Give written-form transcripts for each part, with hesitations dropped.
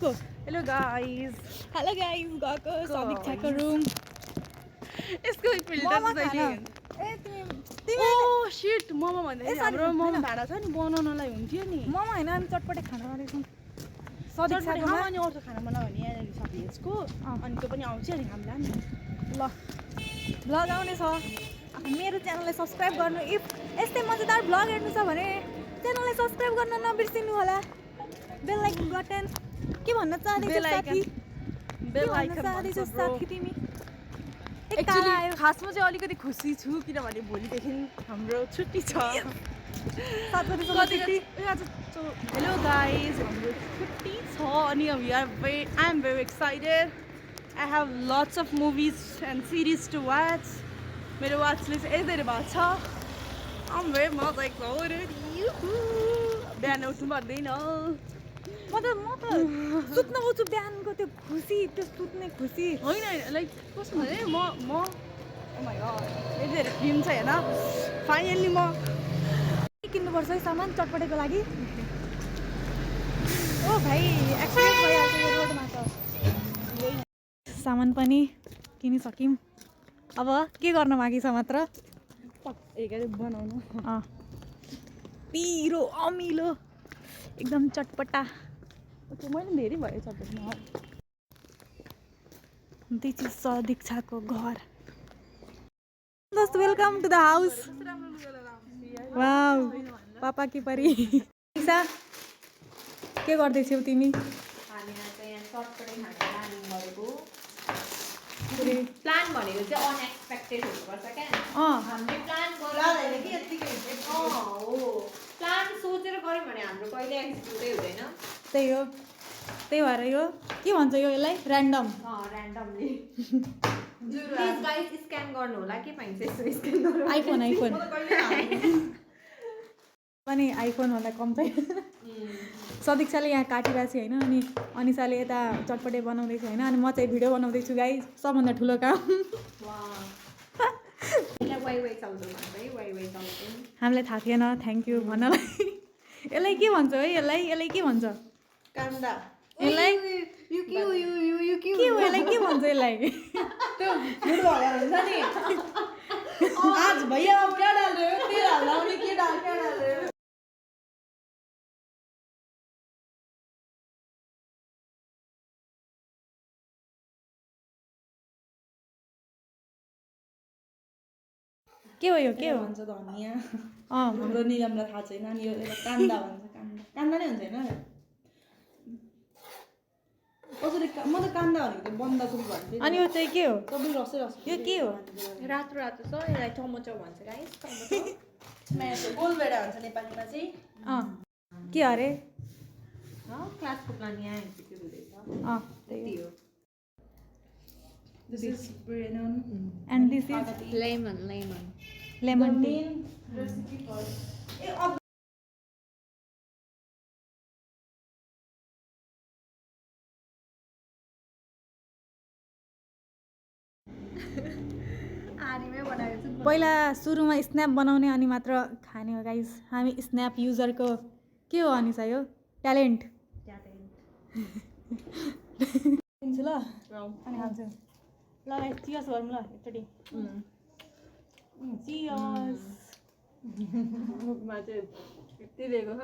Hello guys. Hello guys, गएको समीक्षाको room यसको filter चाहिँ ए तिमी ओ शिट मोमो भन्दै हाम्रो मोमो भाडा छ नि बनाउनलाई हुन्थ्यो नि मोमो हैन अनि चटपटे खाना गरेछौँ समीक्षाको अनि अरू खाना बनाऊ भने यहाँ छ भेजको अनि त्यो पनि आउँछ अनि हामीलाई नि ल भ्लग आउने छ मेरो च्यानललाई सब्स्क्राइब गर्नु इफ यस्तै मजेदार भ्लग हेर्नु छ भने च्यानललाई सब्स्क्राइब गर्न नबिर्सिनु होला बेल आइकन बटन के भन्न चाहदैछौ साथी बेल आइकन चाहदैछौ साथी तिमी एक्चुअली खासमा चाहिँ अलिकति खुसी छु किनभने भोलिदेखि हाम्रो छुट्टी छ हेलो गाइज हाम्रो छुट्टी छ अनि I am very excited I have lots of movies and series to watch मेरो वाच लिस्ट यति धेरै भएको छ आम भेरी मजा एक्साइटेड बिहान उठ्नु पर्दैन म त सुत्न उठ्छु बिहानको त्यो खुसी त्यो सुत्ने खुसी होइन लाइक कस्तो भने म ओ माइ गॉड यति धेरै फिल्म छ होइन फाइनल्ली म किन्नुपर्छ है सामान चटपटेको लागि ओ भाइ एक्सिडेन्ट भइहाल्छ यो रोडमा त सामान पनि किनिसक्यौँ अब के गर्न बाँकी छ मात्र बनाउनु पिरो अमिलो एकदम चटपटा मैले धेरै भयो चटपटमा दिस इज सदीक्षाको घर दोस्त welcome to the house wow पापा कि परी ईशा के गर्दैछौ तिमी प्लान भनेको चाहिँ अनएक्सपेक्टेड हुनुपर्छ क्या हामीले प्लान गरेर कि यतिकै हो प्लान सोचेर गऱ्यौँ भने हाम्रो कहिले एक्जिक्युटै हुँदैन त्यही भएर यो के भन्छ यो यसलाई random randomly please guys scan गर्नु होला के पाइन्छ यसो स्क्यान गर्नु आइफोन पनि आइफोन होला कम चाहिँ सदीक्षाले यहाँ काटिरहेको छु होइन अनि अनिसाले यता चटपटे बनाउँदैछु होइन अनि म चाहिँ भिडियो बनाउँदैछु गाइस सबभन्दा ठुलो काम हामीलाई थाहा थिएन थ्याङ्क यू भन्नलाई यसलाई के भन्छ है यसलाई के भन्छ कान्दा यसलाई के हो यसलाई के भन्छ यसलाई त्यो फुटबलर हुन्छ नि आज भैया अब क्या डाल रहे हो तेरा हाल्ने के डाल रहे हो के हो यो के हो भन्छ धनिया हाम्रो निलमलाई थाहा छैन अनि यो कान्दा भन्छ कान्दा नै हुन्छ होइन कसरी म त कान्दा भनेको बन्दाकोपी भन्छु अनि यो चाहिँ के हो सबै रसै यो के हो रातो रातो छ यसलाई टमाटर भन्छ गाइस टमाटर गोलभेडा भन्छ नेपालीमा चाहिँ के अरे क्लासको प्लान यहाँ एक्जिक्युट हुँदैछ त्यही हो This is Brennan. And this is lemon lemon The tea. main recipe for आरीमै बनाएको छु पहिला सुरुमा स्न्याप बनाउने अनि मात्र खाने हो गाइस हामी स्न्याप युजरको के हो अनिसा यो ट्यालेन्ट दिन्छु ल अनि खान्छु ल गाइस चियर्स गरौँ ल एकचोटि चियर्स मुखमा चाहिँ यति दिएको छ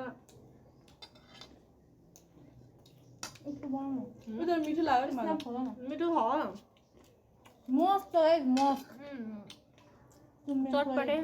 मिठो लाग्यो नि मलाई मिठो छ मस्त है मस्त चटपटै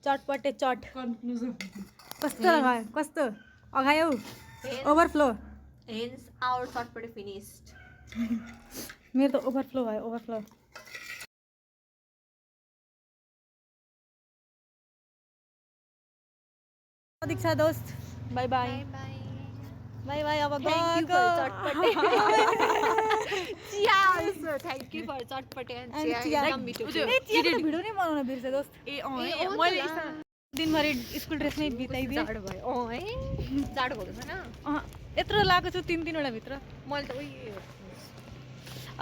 चटपटे चट कन्क्लुजन कस्तो लगायो कस्तो अगायो ओभरफ्लो Hence our चटपटे finished. मेरो त ओभरफ्लो भयो ओभरफ्लो दीक्षा दोस्त by by Bye. By by अब Thank you गएको for चटपटे. चिया also. Thank you for चटपटे and And चिया. चिया. एकदम मिठो उयो, थियो. ए चियाको त भिडियो नै बनाउन बिर्से दोस्त ए हो मैले त ला। दिनभरि स्कुल ड्रेसमै बिताइदिएँ जाडो भयो है जाडो भएको छैन यत्रो लगाएको छु 3-3 भित्र मैले त उयो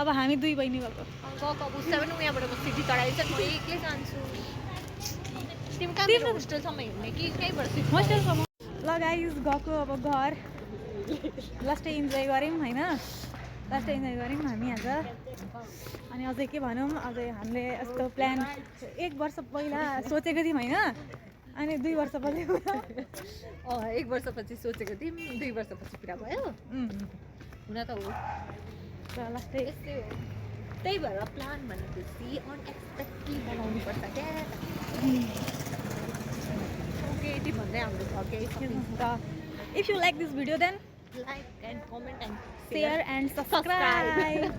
अब हामी दुई बहिनी भएको गएको अब उसलाई पनि उहाँबाट म सिटी चढाइन्छ म एक्लै जान्छु तिमी कहाँ मेरो होस्टेलसम्म हिँड्ने कि कहीँबाट सिटी होस्टेलसम्म ल गाइस गएको अब घर लास्टै इन्जोय गऱ्यौँ होइन लास्टै इन्जोय गऱ्यौँ हामी आज अनि अझै के भनौँ अझै हामीले यस्तो प्लान 1 वर्ष पहिला सोचेको थियौँ होइन अनि 2 वर्षपछि एक वर्षपछि सोचेको थियौँ 2 वर्षपछि पुरा भयो हुन त हो लास्टै यस्तै हो त्यही भएर प्लान भनेपछि अनएक्सपेक्टेडली बनाउनुपर्छ क्या ओके यति भन्दै हाम्रो भ्लग यही सकिन्छ if you like this video then like and comment and share and subscribe